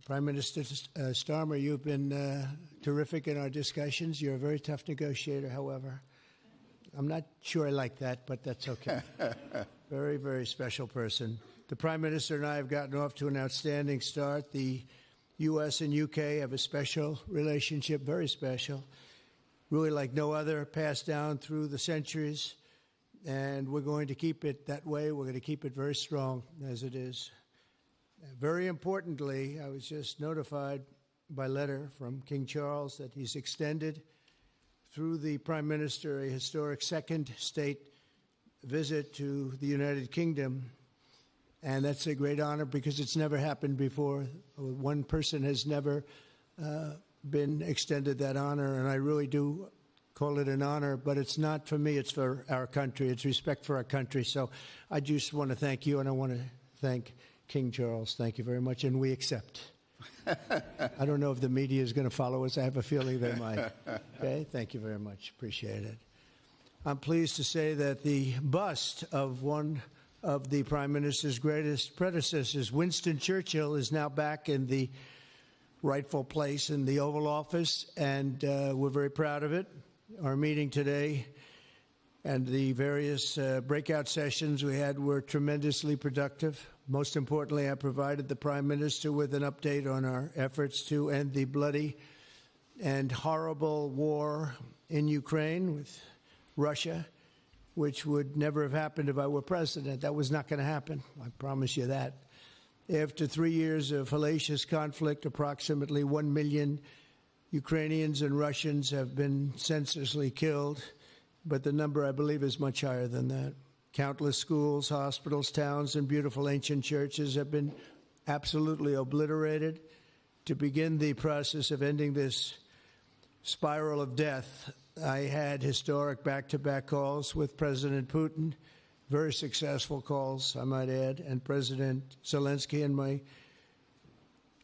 Prime Minister Starmer, you've been terrific in our discussions. You're a very tough negotiator, however. I'm not sure I like that, but that's okay. Very, very special person. The Prime Minister and I have gotten off to an outstanding start. The U.S. and U.K. have a special relationship, very special, really like no other, passed down through the centuries. And we're going to keep it that way. We're going to keep it very strong as it is. Very importantly, I was just notified by letter from King Charles that he's extended through the Prime Minister a historic second state visit to the United Kingdom. And that's a great honor because it's never happened before. One person has never been extended that honor, and I really do call it an honor, but it's not for me, it's for our country. It's respect for our country. So I just want to thank you, and I want to thank King Charles. Thank you very much, and we accept. I don't know if the media is going to follow us. I have a feeling they might. Okay, thank you very much. Appreciate it. I'm pleased to say that the bust of one of the Prime Minister's greatest predecessors, Winston Churchill, is now back in the rightful place in the Oval Office, and we're very proud of it. Our meeting today and the various breakout sessions we had were tremendously productive. Most importantly, I provided the Prime Minister with an update on our efforts to end the bloody and horrible war in Ukraine with Russia, which would never have happened if I were president. That was not going to happen. I promise you that. After 3 years of hellacious conflict, approximately 1 million Ukrainians and Russians have been senselessly killed, but the number, I believe, is much higher than that. Countless schools, hospitals, towns, and beautiful ancient churches have been absolutely obliterated. To begin the process of ending this spiral of death, I had historic back-to-back calls with President Putin, very successful calls, I might add, and President Zelensky, and my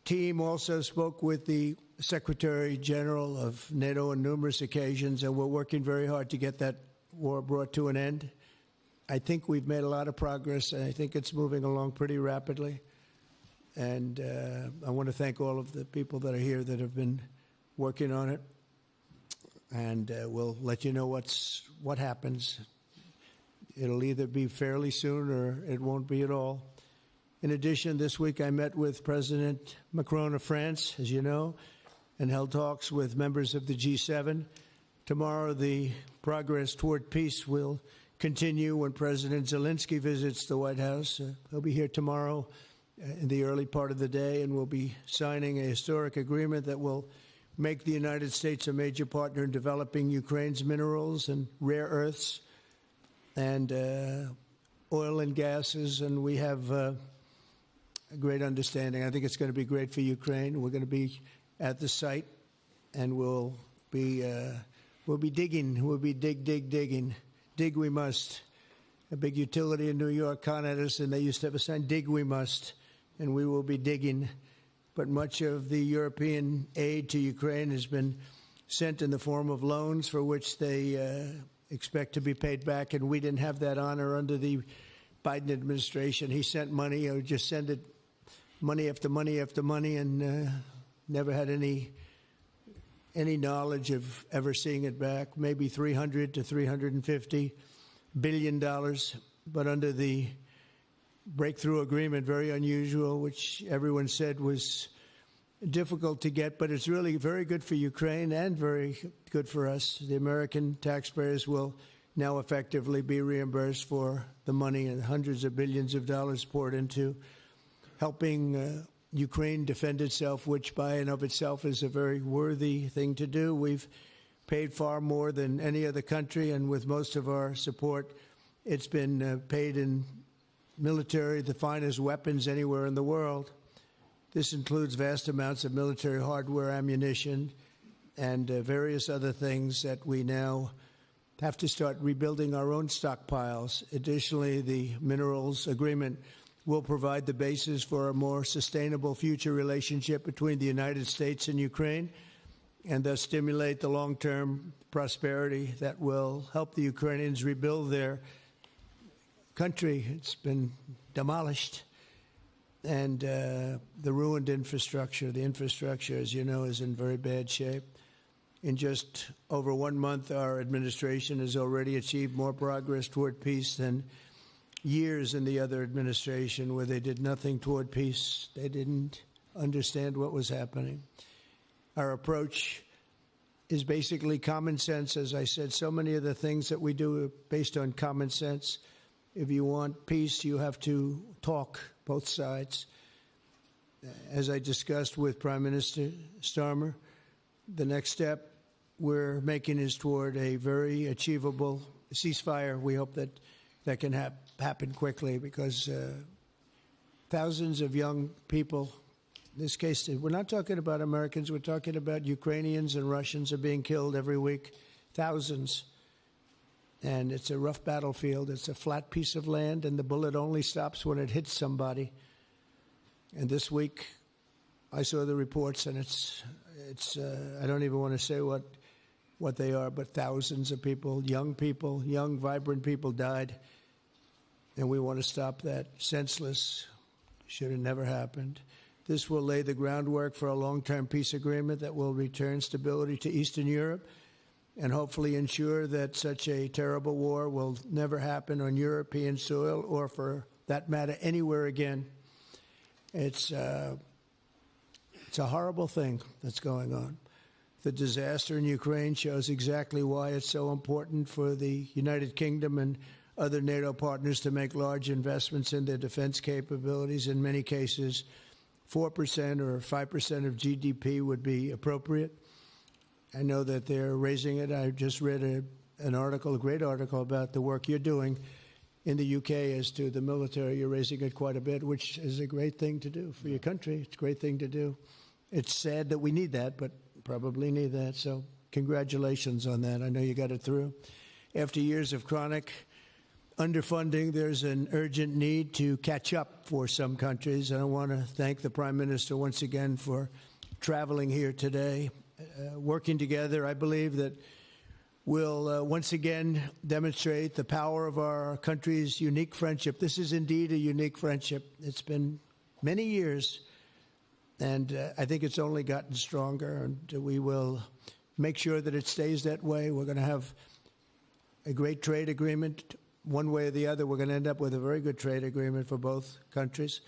team also spoke with the Secretary General of NATO on numerous occasions, and we're working very hard to get that war brought to an end. I think we've made a lot of progress, and I think it's moving along pretty rapidly. And I want to thank all of the people that are here that have been working on it. And we'll let you know what happens. It'll either be fairly soon or it won't be at all. In addition, this week I met with President Macron of France, as you know, and held talks with members of the G7. Tomorrow, the progress toward peace will continue when President Zelensky visits the White House. He'll be here tomorrow in the early part of the day, and we'll be signing a historic agreement that will make the United States a major partner in developing Ukraine's minerals and rare earths and oil and gases, and we have a great understanding. I think it's going to be great for Ukraine. We're going to be at the site, and we'll be digging. We'll be digging. Dig we must. A big utility in New York contacted us, and they used to have a sign, dig we must, and we will be digging. But much of the European aid to Ukraine has been sent in the form of loans for which they expect to be paid back, and we didn't have that honor under the Biden administration. He sent money, or just sent it, money after money after money, and never had any knowledge of ever seeing it back. Maybe $300 to $350 billion, but under the breakthrough agreement, very unusual, which everyone said was difficult to get, but it's really very good for Ukraine and very good for us. The American taxpayers will now effectively be reimbursed for the money and hundreds of billions of dollars poured into helping Ukraine defend itself, which by and of itself is a very worthy thing to do. We've paid far more than any other country, and with most of our support, it's been paid in military, the finest weapons anywhere in the world. This includes vast amounts of military hardware, ammunition, and various other things that we now have to start rebuilding our own stockpiles. Additionally, the minerals agreement will provide the basis for a more sustainable future relationship between the United States and Ukraine, and thus stimulate the long-term prosperity that will help the Ukrainians rebuild their country. It's been demolished. and the ruined infrastructure. The infrastructure, as you know, is in very bad shape. In just over 1 month, our administration has already achieved more progress toward peace than years in the other administration where they did nothing toward peace. They didn't understand what was happening. Our approach is basically common sense. As I said, so many of the things that we do are based on common sense. If you want peace, you have to talk, both sides. As I discussed with Prime Minister Starmer, the next step we're making is toward a very achievable ceasefire. We hope that that can happen quickly because thousands of young people, in this case, we're not talking about Americans, we're talking about Ukrainians and Russians are being killed every week, thousands. And it's a rough battlefield. It's a flat piece of land, and the bullet only stops when it hits somebody. And this week, I saw the reports, and it's I don't even want to say what they are, but thousands of people, young, vibrant people died. And we want to stop that. Senseless. Should have never happened. This will lay the groundwork for a long-term peace agreement that will return stability to Eastern Europe and hopefully ensure that such a terrible war will never happen on European soil or, for that matter, anywhere again. It's a horrible thing that's going on. The disaster in Ukraine shows exactly why it's so important for the United Kingdom and other NATO partners to make large investments in their defense capabilities. In many cases, 4% or 5% of GDP would be appropriate. I know that they're raising it. I just read an article, a great article, about the work you're doing in the UK as to the military. You're raising it quite a bit, which is a great thing to do for your country. It's a great thing to do. It's sad that we need that, but probably need that. So congratulations on that. I know you got it through. After years of chronic underfunding, there's an urgent need to catch up for some countries. And I want to thank the Prime Minister once again for traveling here today. Working together, I believe that we'll once again demonstrate the power of our country's unique friendship. This is indeed a unique friendship. It's been many years, and I think it's only gotten stronger, and we will make sure that it stays that way. We're going to have a great trade agreement. One way or the other, we're going to end up with a very good trade agreement for both countries,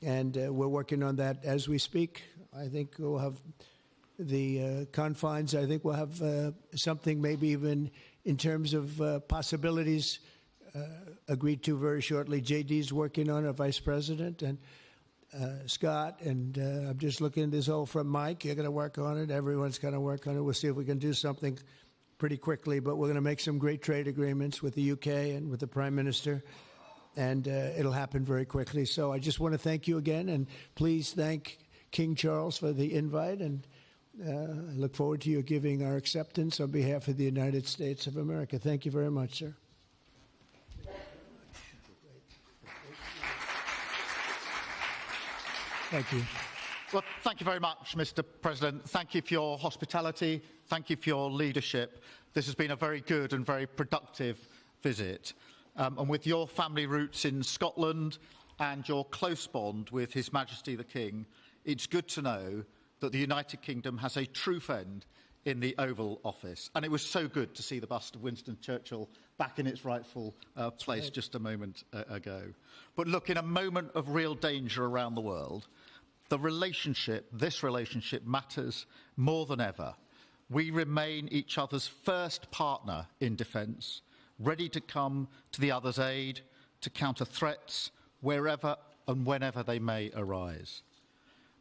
and we're working on that as we speak. I think we'll have the confines. I think we'll have something maybe even in terms of possibilities agreed to very shortly. JD's working on it, Vice President, and Scott, and I'm just looking at this all from Mike. You're going to work on it. Everyone's going to work on it. We'll see if we can do something pretty quickly, but we're going to make some great trade agreements with the UK and with the Prime Minister, and it'll happen very quickly. So I just want to thank you again, and please thank King Charles for the invite, and I look forward to you giving our acceptance on behalf of the United States of America. Thank you very much, sir. Thank you. Well, thank you very much, Mr. President. Thank you for your hospitality. Thank you for your leadership. This has been a very good and very productive visit. And with your family roots in Scotland and your close bond with His Majesty the King, it's good to know that the United Kingdom has a true friend in the Oval Office. And it was so good to see the bust of Winston Churchill back in its rightful place just a moment ago. But look, in a moment of real danger around the world, this relationship matters more than ever. We remain each other's first partner in defence, ready to come to the other's aid, to counter threats wherever and whenever they may arise.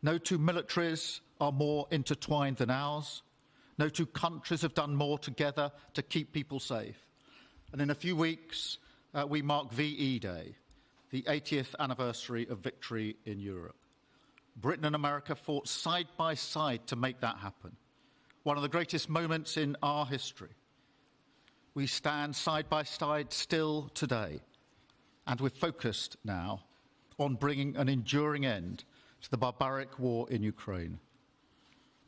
No two militaries are more intertwined than ours. No two countries have done more together to keep people safe. And in a few weeks, we mark VE Day, the 80th anniversary of victory in Europe. Britain and America fought side by side to make that happen. One of the greatest moments in our history. We stand side by side still today, and we're focused now on bringing an enduring end to the barbaric war in Ukraine.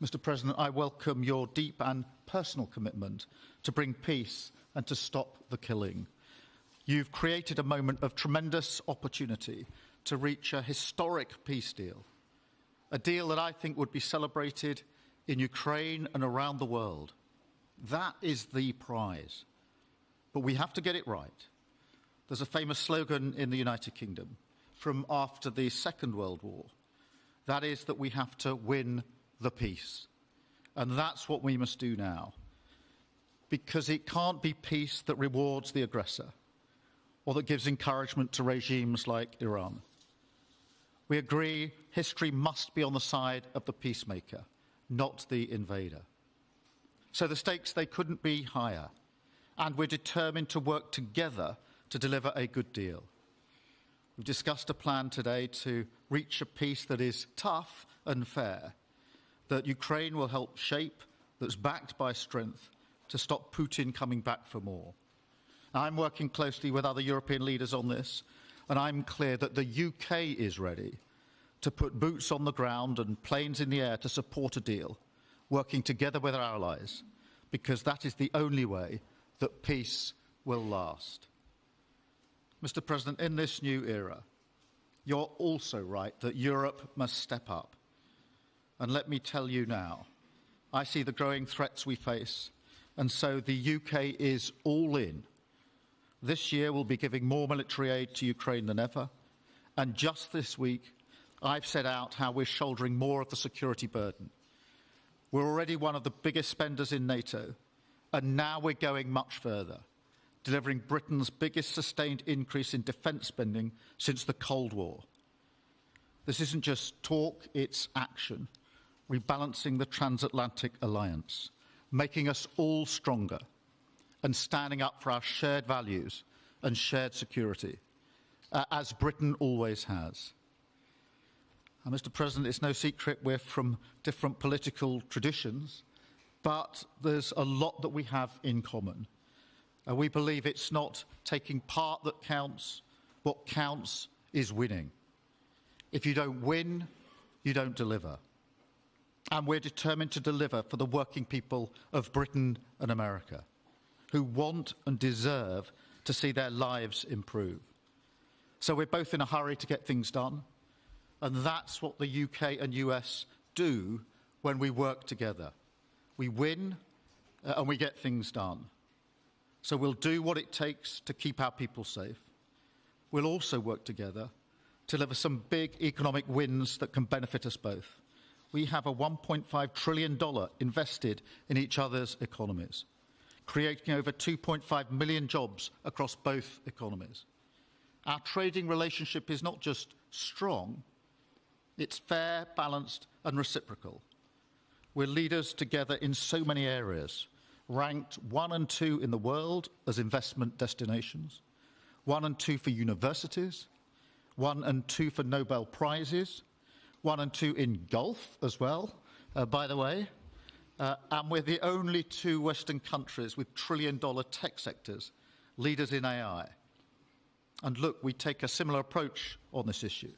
Mr. President, I welcome your deep and personal commitment to bring peace and to stop the killing. You've created a moment of tremendous opportunity to reach a historic peace deal, a deal that I think would be celebrated in Ukraine and around the world. That is the prize. But we have to get it right. There's a famous slogan in the United Kingdom from after the Second World War. That is that we have to win the peace. And that's what we must do now. Because it can't be peace that rewards the aggressor or that gives encouragement to regimes like Iran. We agree history must be on the side of the peacemaker, not the invader. So the stakes, they couldn't be higher. And we're determined to work together to deliver a good deal. We've discussed a plan today to reach a peace that is tough and fair, that Ukraine will help shape, that's backed by strength, to stop Putin coming back for more. I'm working closely with other European leaders on this, and I'm clear that the UK is ready to put boots on the ground and planes in the air to support a deal, working together with our allies, because that is the only way that peace will last. Mr. President, in this new era, you're also right that Europe must step up. And let me tell you now, I see the growing threats we face, and so the UK is all in. This year we'll be giving more military aid to Ukraine than ever, and just this week I've set out how we're shouldering more of the security burden. We're already one of the biggest spenders in NATO, and now we're going much further, delivering Britain's biggest sustained increase in defence spending since the Cold War. This isn't just talk, it's action, rebalancing the transatlantic alliance, making us all stronger, and standing up for our shared values and shared security, as Britain always has. And Mr. President, it's no secret we're from different political traditions, but there's a lot that we have in common. We believe it's not taking part that counts. What counts is winning. If you don't win, you don't deliver. And we're determined to deliver for the working people of Britain and America, who want and deserve to see their lives improve. So we're both in a hurry to get things done, and that's what the UK and US do when we work together. We win and we get things done. So we'll do what it takes to keep our people safe. We'll also work together to deliver some big economic wins that can benefit us both. We have a $1.5 trillion invested in each other's economies, creating over 2.5 million jobs across both economies. Our trading relationship is not just strong, it's fair, balanced and reciprocal. We're leaders together in so many areas, ranked 1 and 2 in the world as investment destinations, 1 and 2 for universities, 1 and 2 for Nobel Prizes, 1 and 2 in golf as well, by the way. And we're the only 2 Western countries with trillion-dollar tech sectors, leaders in AI. And look, we take a similar approach on this issue.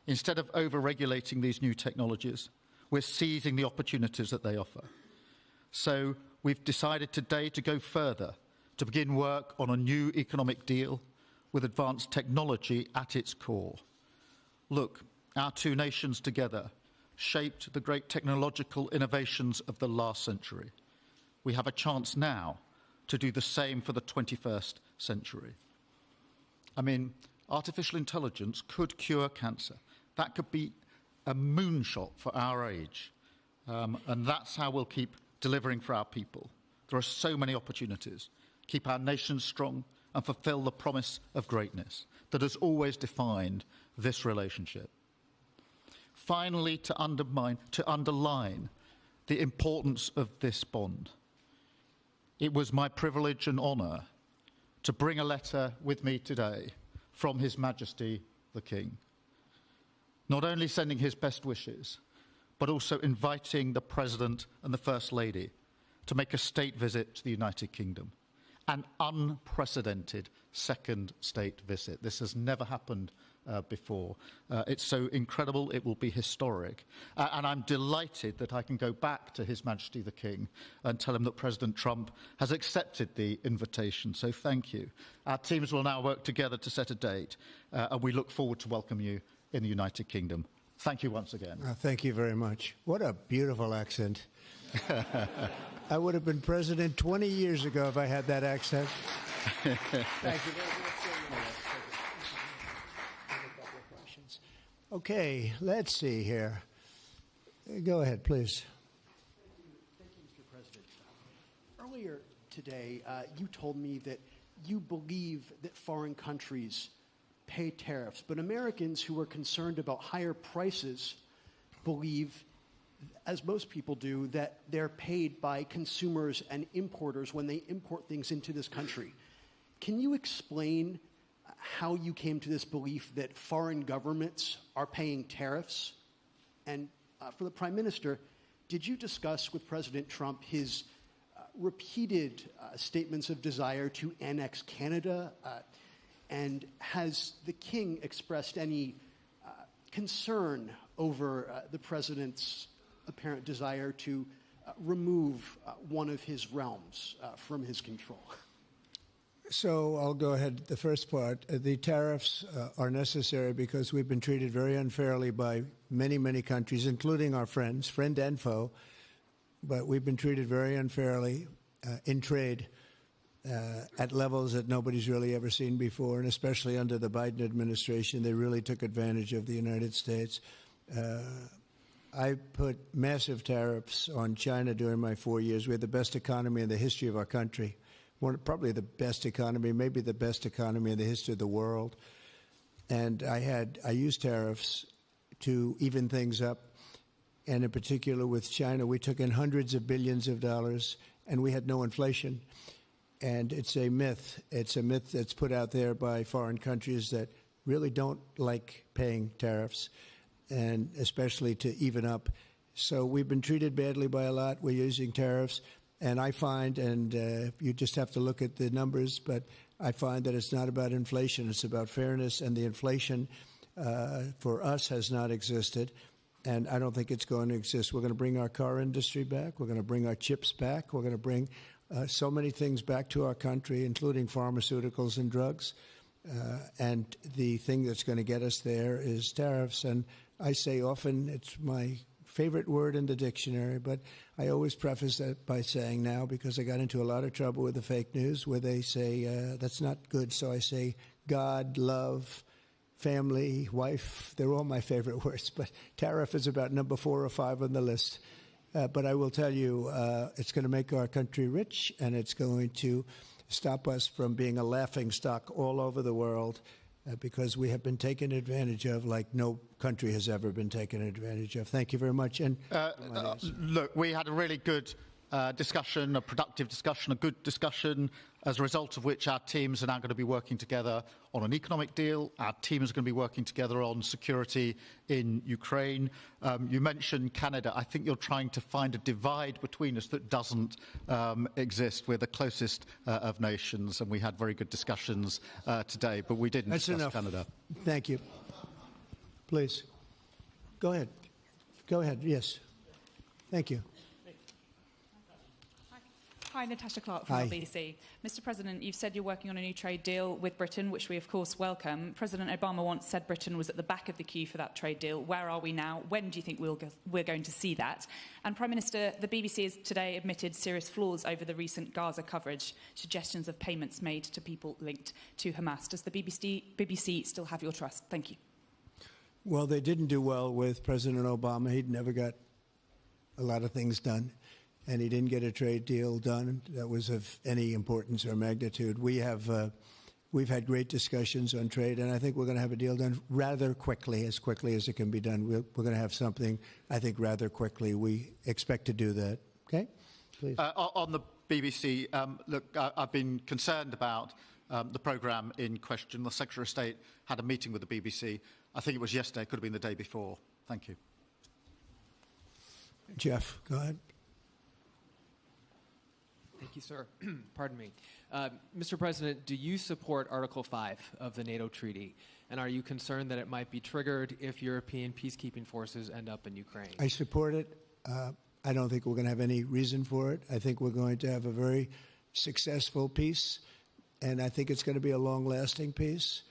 Instead of over-regulating these new technologies, we're seizing the opportunities that they offer. So we've decided today to go further, to begin work on a new economic deal with advanced technology at its core. Look, our 2 nations together shaped the great technological innovations of the last century. We have a chance now to do the same for the 21st century. I mean, artificial intelligence could cure cancer. That could be a moonshot for our age. And that's how we'll keep delivering for our people. There are so many opportunities. Keep our nation strong and fulfill the promise of greatness that has always defined this relationship. Finally, to underline the importance of this bond, it was my privilege and honour to bring a letter with me today from His Majesty the King, not only sending his best wishes, but also inviting the President and the First Lady to make a state visit to the United Kingdom, an unprecedented second state visit. This has never happened before. It's so incredible, it will be historic. And I'm delighted that I can go back to His Majesty the King and tell him that President Trump has accepted the invitation. So thank you. Our teams will now work together to set a date, and we look forward to welcome you in the United Kingdom. Thank you once again. Thank you very much. What a beautiful accent. I would have been president 20 years ago if I had that accent. Thank you very much. Okay, let's see here. Go ahead, please. Thank you, Mr. President. Earlier today, you told me that you believe that foreign countries pay tariffs, but Americans who are concerned about higher prices believe, as most people do, that they're paid by consumers and importers when they import things into this country. Can you explain how you came to this belief that foreign governments are paying tariffs? And for the Prime Minister, did you discuss with President Trump his repeated statements of desire to annex Canada? And has the King expressed any concern over the President's apparent desire to remove one of his realms from his control? So I'll go ahead. The first part, the tariffs are necessary because we've been treated very unfairly by many, many countries, including our friends, friend and foe. But we've been treated very unfairly in trade at levels that nobody's really ever seen before, and especially under the Biden administration, they really took advantage of the United States. I put massive tariffs on China during my 4 years. We had the best economy in the history of our country, probably the best economy, maybe the best economy in the history of the world. And I used tariffs to even things up. And in particular with China, we took in hundreds of billions of dollars, and we had no inflation. And it's a myth. It's a myth that's put out there by foreign countries that really don't like paying tariffs, and especially to even up. So we've been treated badly by a lot. We're using tariffs. And I find, and you just have to look at the numbers, but I find that it's not about inflation. It's about fairness. And the inflation for us has not existed. And I don't think it's going to exist. We're going to bring our car industry back. We're going to bring our chips back. We're going to bring so many things back to our country, including pharmaceuticals and drugs. And the thing that's going to get us there is tariffs. And I say often it's my favorite word in the dictionary, but I always preface that by saying now, because I got into a lot of trouble with the fake news where they say that's not good. So I say God, love, family, wife. They're all my favorite words, but tariff is about number 4 or 5 on the list. But I will tell you, it's going to make our country rich, and it's going to stop us from being a laughing stock all over the world, because we have been taken advantage of like no country has ever been taken advantage of. Thank you very much. And look, we had a really good discussion, a productive discussion, a good discussion, as a result of which our teams are now going to be working together on an economic deal. Our teams are going to be working together on security in Ukraine. You mentioned Canada. I think you're trying to find a divide between us that doesn't exist. We're the closest of nations, and we had very good discussions today, but we didn't discuss Canada. Thank you. Please. Go ahead. Go ahead. Yes. Thank you. Hi, Natasha Clark from BBC. Mr. President, you've said you're working on a new trade deal with Britain, which we, of course, welcome. President Obama once said Britain was at the back of the queue for that trade deal. Where are we now? When do you think we're going to see that? And, Prime Minister, the BBC has today admitted serious flaws over the recent Gaza coverage, suggestions of payments made to people linked to Hamas. Does the BBC still have your trust? Thank you. Well, they didn't do well with President Obama. He'd never got a lot of things done, and he didn't get a trade deal done that was of any importance or magnitude. We've had great discussions on trade, and I think we're going to have a deal done rather quickly as it can be done. We're going to have something, I think, rather quickly. We expect to do that. Okay? Please. On the BBC, look, I've been concerned about the programme in question. The Secretary of State had a meeting with the BBC. I think it was yesterday, could have been the day before. Thank you. Jeff, go ahead. Thank Thank you, sir. Pardon me. Mr. President, do you support Article 5 of the NATO treaty? And are you concerned that it might be triggered if European peacekeeping forces end up in Ukraine? I support it. I don't think we're going to have any reason for it. I think we're going to have a very successful peace, and I think it's going to be a long-lasting peace.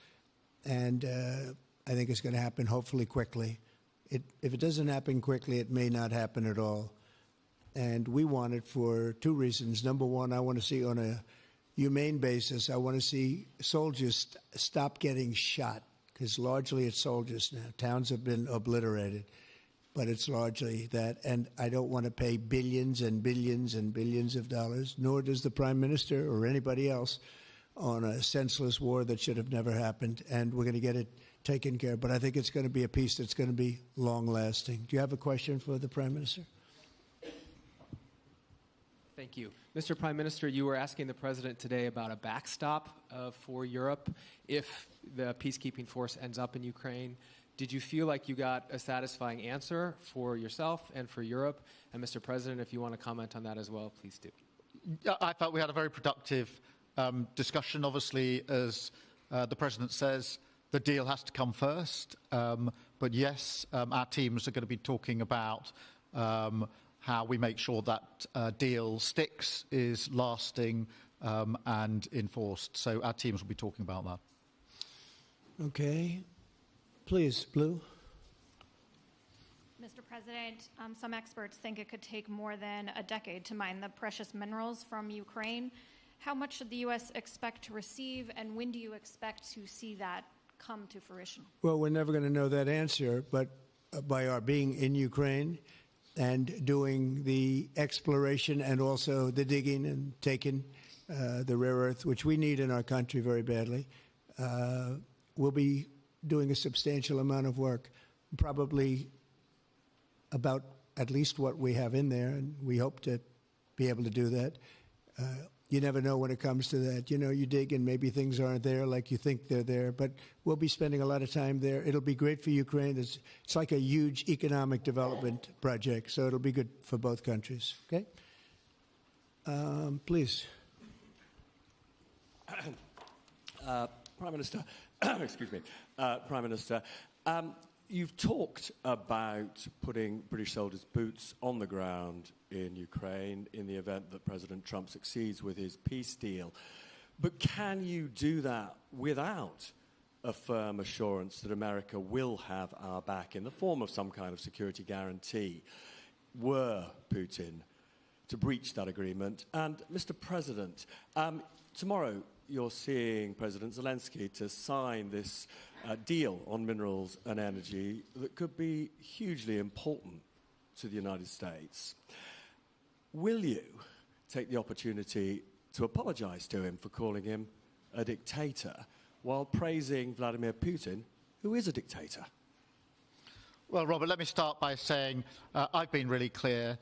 And I think it's going to happen hopefully quickly. If it doesn't happen quickly, it may not happen at all. And we want it for two reasons. Number one, I want to see on a humane basis, I want to see soldiers stop getting shot, because largely it's soldiers now. Towns have been obliterated, but it's largely that. And I don't want to pay billions and billions and billions of dollars, nor does the Prime Minister or anybody else, on a senseless war that should have never happened. And we're going to get it taken care of. But I think it's going to be a peace that's going to be long-lasting. Do you have a question for the Prime Minister? Thank you. Mr. Prime Minister, you were asking the President today about a backstop for Europe if the peacekeeping force ends up in Ukraine. Did you feel like you got a satisfying answer for yourself and for Europe? And Mr. President, if you want to comment on that as well, please do. I thought we had a very productive discussion. Obviously, as the President says, the deal has to come first. But yes, our teams are going to be talking about how we make sure that deal sticks, is lasting and enforced. So our teams will be talking about that. Okay. Please, Blue. Mr. President, some experts think it could take more than a decade to mine the precious minerals from Ukraine. How much should the U.S. expect to receive, and when do you expect to see that come to fruition? Well, we're never going to know that answer, but by our being in Ukraine and doing the exploration and also the digging and taking the rare earth, which we need in our country very badly, we'll be doing a substantial amount of work, probably about at least what we have in there, and we hope to be able to do that. You never know when it comes to that. You know, you dig and maybe things aren't there like you think they're there, but we'll be spending a lot of time there. It'll be great for Ukraine. It's like a huge economic development project, so it'll be good for both countries. Okay? Please. Prime Minister, excuse me, Prime Minister, you've talked about putting British soldiers' boots on the ground in Ukraine in the event that President Trump succeeds with his peace deal. But can you do that without a firm assurance that America will have our back in the form of some kind of security guarantee were Putin to breach that agreement? And, Mr. President, tomorrow you're seeing President Zelensky to sign this deal on minerals and energy that could be hugely important to the United States. Will you take the opportunity to apologize to him for calling him a dictator while praising Vladimir Putin, who is a dictator? Well, Robert, let me start by saying I've been really clear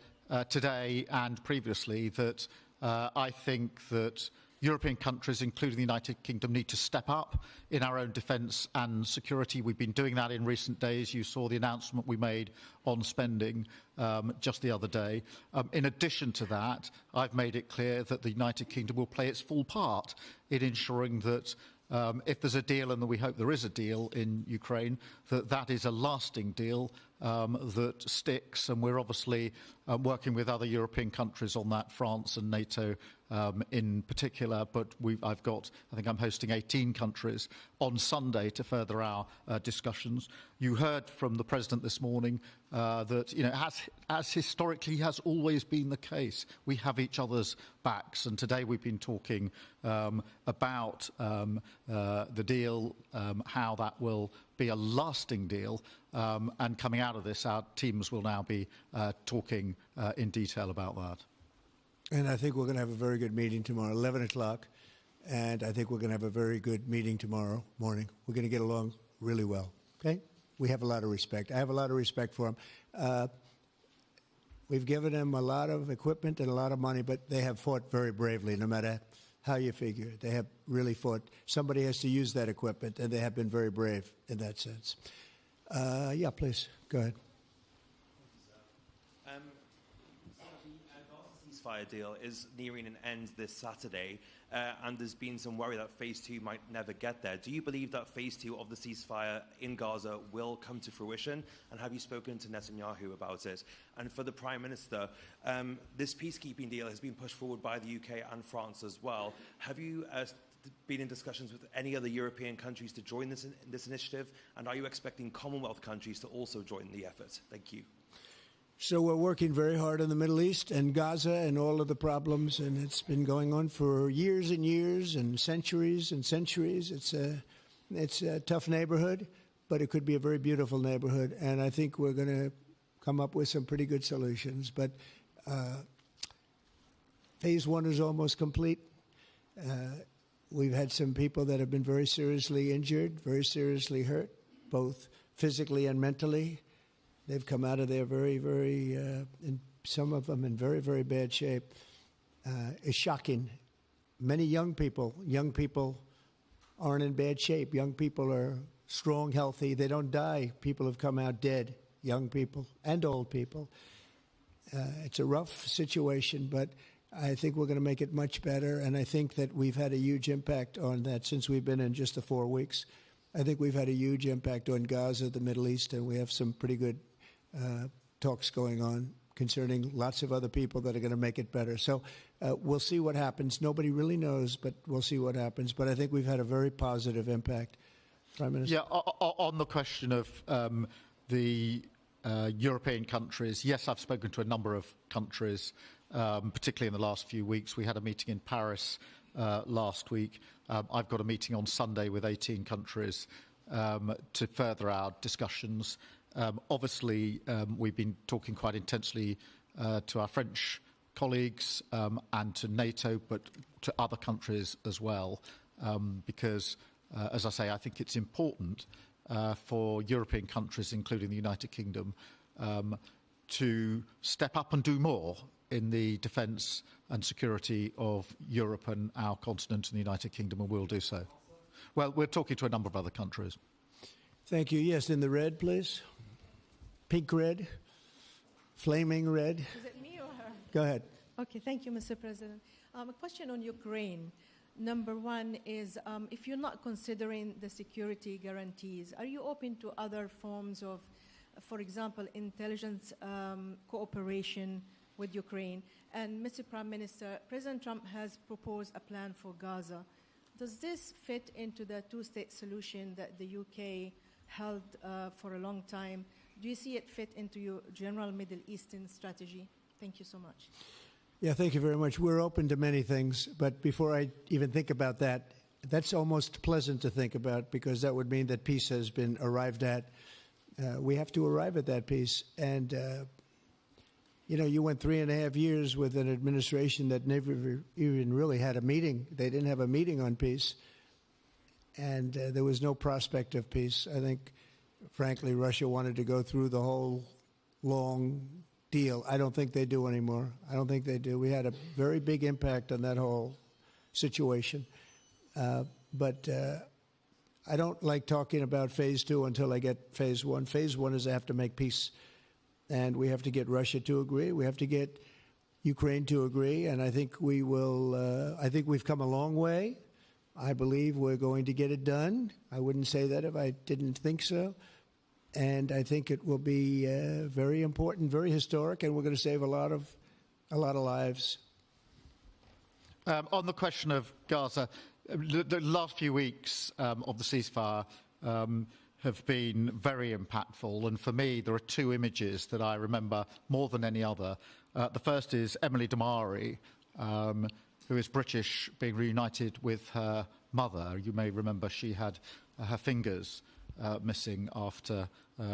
today and previously that I think that European countries, including the United Kingdom, need to step up in our own defence and security. We've been doing that in recent days. You saw the announcement we made on spending just the other day. In addition to that, I've made it clear that the United Kingdom will play its full part in ensuring that if there's a deal, and we hope there is a deal in Ukraine, that is a lasting deal that sticks. And we're obviously working with other European countries on that, France and NATO in particular. But I think I'm hosting 18 countries on Sunday to further our discussions. You heard from the President this morning that, you know, as historically has always been the case, we have each other's backs. And today we've been talking about the deal, how that will be a lasting deal. And coming out of this, our teams will now be talking in detail about that. And I think we're going to have a very good meeting tomorrow, 11 o'clock. And I think we're going to have a very good meeting tomorrow morning. We're going to get along really well. Okay? We have a lot of respect. I have a lot of respect for them. We've given them a lot of equipment and a lot of money, but they have fought very bravely, no matter how you figure it. They have really fought. Somebody has to use that equipment, and they have been very brave in that sense. Yeah, please, go ahead. Ceasefire deal is nearing an end this Saturday, and there's been some worry that phase 2 might never get there. Do you believe that phase 2 of the ceasefire in Gaza will come to fruition? And have you spoken to Netanyahu about it? And for the Prime Minister, this peacekeeping deal has been pushed forward by the UK and France as well. Have you been in discussions with any other European countries to join this initiative? And are you expecting Commonwealth countries to also join the effort? Thank you. So we're working very hard in the Middle East and Gaza and all of the problems, and it's been going on for years and years and centuries and centuries. It's a tough neighborhood, but it could be a very beautiful neighborhood, and I think we're going to come up with some pretty good solutions. But phase 1 is almost complete. We've had some people that have been very seriously injured, very seriously hurt, both physically and mentally. They've come out of there very, very, and some of them in very, very bad shape. It's shocking. Many young people aren't in bad shape. Young people are strong, healthy. They don't die. People have come out dead, young people and old people. It's a rough situation, but I think we're going to make it much better, and I think that we've had a huge impact on that since we've been in just the 4 weeks. I think we've had a huge impact on Gaza, the Middle East, and we have some pretty good talks going on concerning lots of other people that are going to make it better. So we'll see what happens. Nobody really knows, but we'll see what happens. But I think we've had a very positive impact. Prime Minister? Yeah, on the question of the European countries, yes, I've spoken to a number of countries, particularly in the last few weeks. We had a meeting in Paris last week. I've got a meeting on Sunday with 18 countries to further our discussions. Obviously, we've been talking quite intensely to our French colleagues and to NATO, but to other countries as well, because, as I say, I think it's important for European countries, including the United Kingdom, to step up and do more in the defence and security of Europe and our continent and the United Kingdom, and we'll do so. Well, we're talking to a number of other countries. Thank you. Yes, in the red, please. Pink red, flaming red. Is it me or her? Go ahead. Okay, thank you, Mr. President. A question on Ukraine. Number one is, if you're not considering the security guarantees, are you open to other forms of, for example, intelligence cooperation with Ukraine? And Mr. Prime Minister, President Trump has proposed a plan for Gaza. Does this fit into the two-state solution that the UK held for a long time? Do you see it fit into your general Middle Eastern strategy? Thank you so much. Yeah, thank you very much. We're open to many things, but before I even think about that, that's almost pleasant to think about because that would mean that peace has been arrived at. We have to arrive at that peace. And, you know, you went 3.5 years with an administration that never even really had a meeting. They didn't have a meeting on peace, and there was no prospect of peace. I think, frankly, Russia wanted to go through the whole long deal. I don't think they do anymore. I don't think they do. We had a very big impact on that whole situation. But I don't like talking about phase 2 until I get phase 1. Phase 1 is I have to make peace. And we have to get Russia to agree. We have to get Ukraine to agree. And I think we will. I think we've come a long way. I believe we're going to get it done. I wouldn't say that if I didn't think so. And I think it will be very important, very historic, and we're going to save a lot of lives. On the question of Gaza, the last few weeks of the ceasefire have been very impactful. And for me, there are two images that I remember more than any other. The first is Emily Damari, who is British, being reunited with her mother. You may remember she had her fingers missing after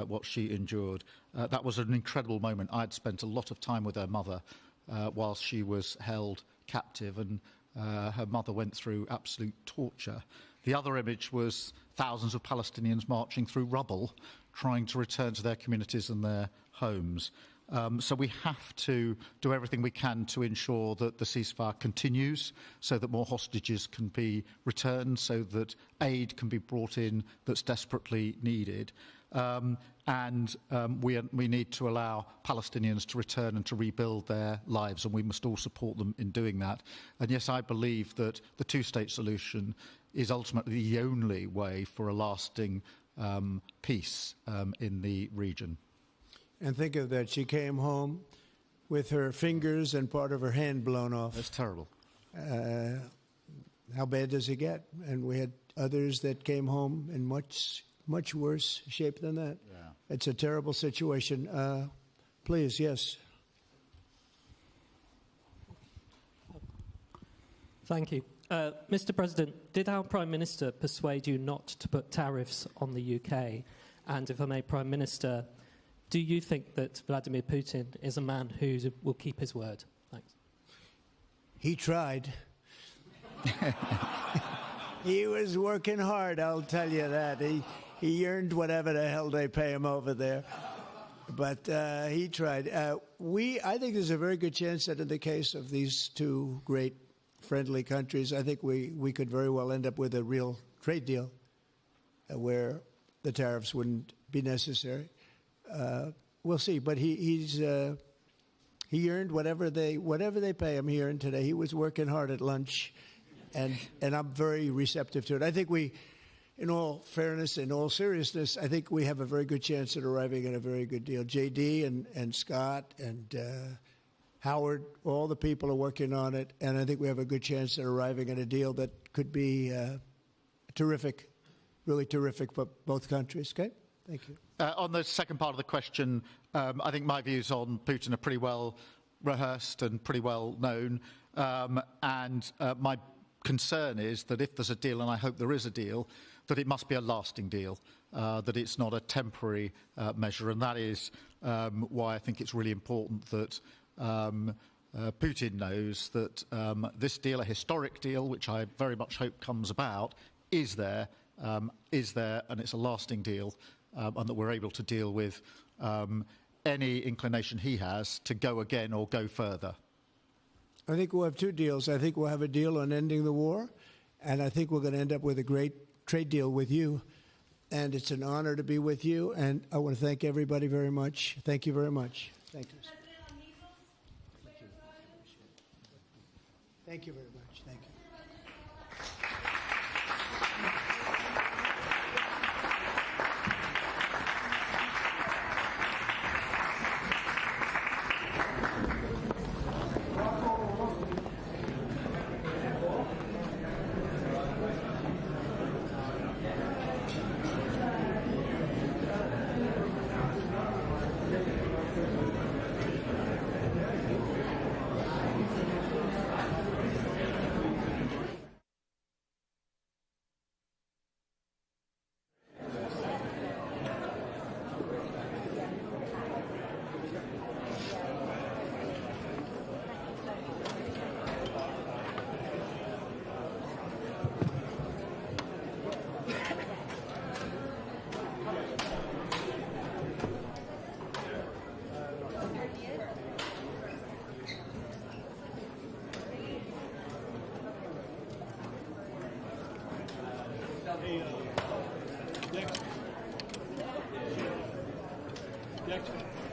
what she endured. That was an incredible moment. I'd spent a lot of time with her mother whilst she was held captive, and her mother went through absolute torture. The other image was thousands of Palestinians marching through rubble, trying to return to their communities and their homes. So we have to do everything we can to ensure that the ceasefire continues, so that more hostages can be returned, so that aid can be brought in that's desperately needed. We need to allow Palestinians to return and to rebuild their lives, and we must all support them in doing that. And yes, I believe that the two-state solution is ultimately the only way for a lasting peace in the region. And think of that. She came home with her fingers and part of her hand blown off. That's terrible. How bad does it get? And we had others that came home in much worse shape than that. Yeah. It's a terrible situation. Please, yes. Thank you. Mr. President, did our Prime Minister persuade you not to put tariffs on the UK? And if I may, Prime Minister, do you think that Vladimir Putin is a man who will keep his word? Thanks. He tried. He was working hard, I'll tell you that. He earned whatever the hell they pay him over there. But he tried. I think there's a very good chance that in the case of these two great friendly countries, I think we could very well end up with a real trade deal where the tariffs wouldn't be necessary. We'll see. But he earned whatever they pay him. He earned today. He was working hard at lunch, and I'm very receptive to it. I think in all fairness, in all seriousness, I think we have a very good chance at arriving at a very good deal. JD and Scott and Howard, all the people are working on it, and I think we have a good chance at arriving at a deal that could be terrific, really terrific for both countries. Okay? Thank you. On the second part of the question, I think my views on Putin are pretty well rehearsed and pretty well known. My concern is that if there's a deal, and I hope there is a deal, that it must be a lasting deal, that it's not a temporary measure. And that is why I think it's really important that Putin knows that this deal, a historic deal, which I very much hope comes about, is there, and it's a lasting deal, and that we're able to deal with any inclination he has to go again or go further. I think we'll have two deals. I think we'll have a deal on ending the war, and I think we're going to end up with a great trade deal with you. And it's an honor to be with you, and I want to thank everybody very much. Thank you very much. Thank you. Thank you very much. Thank you.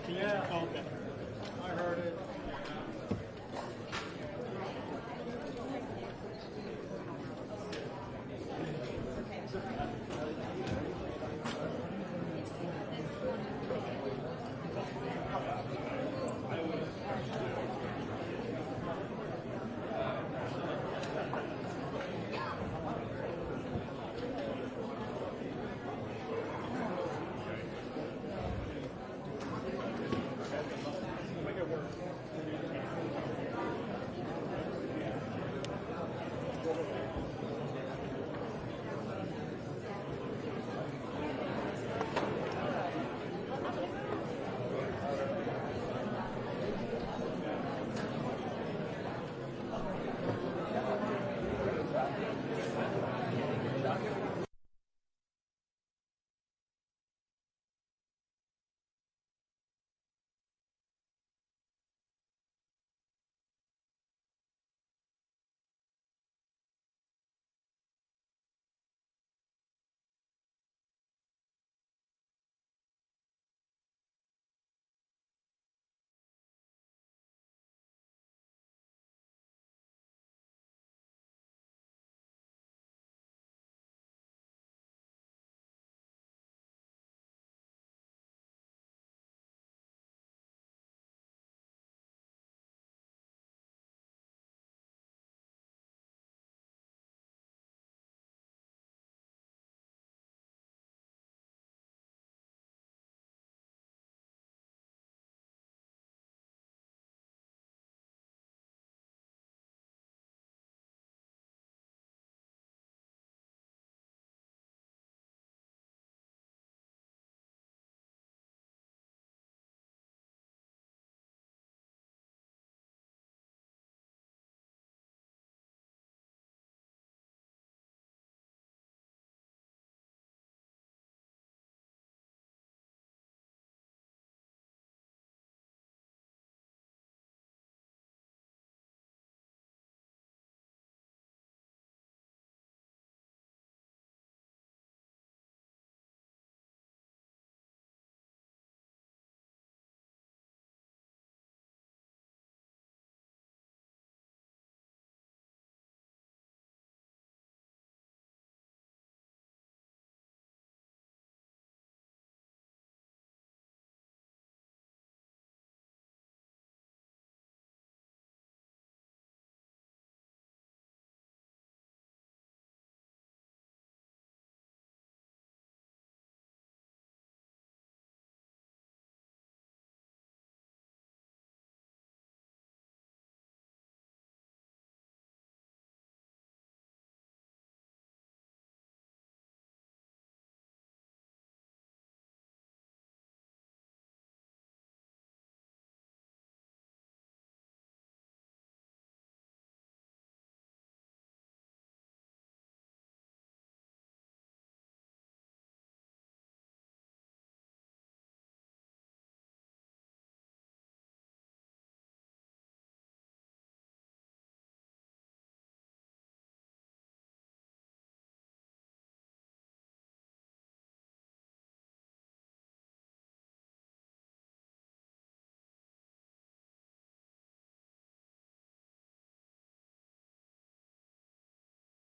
Keir,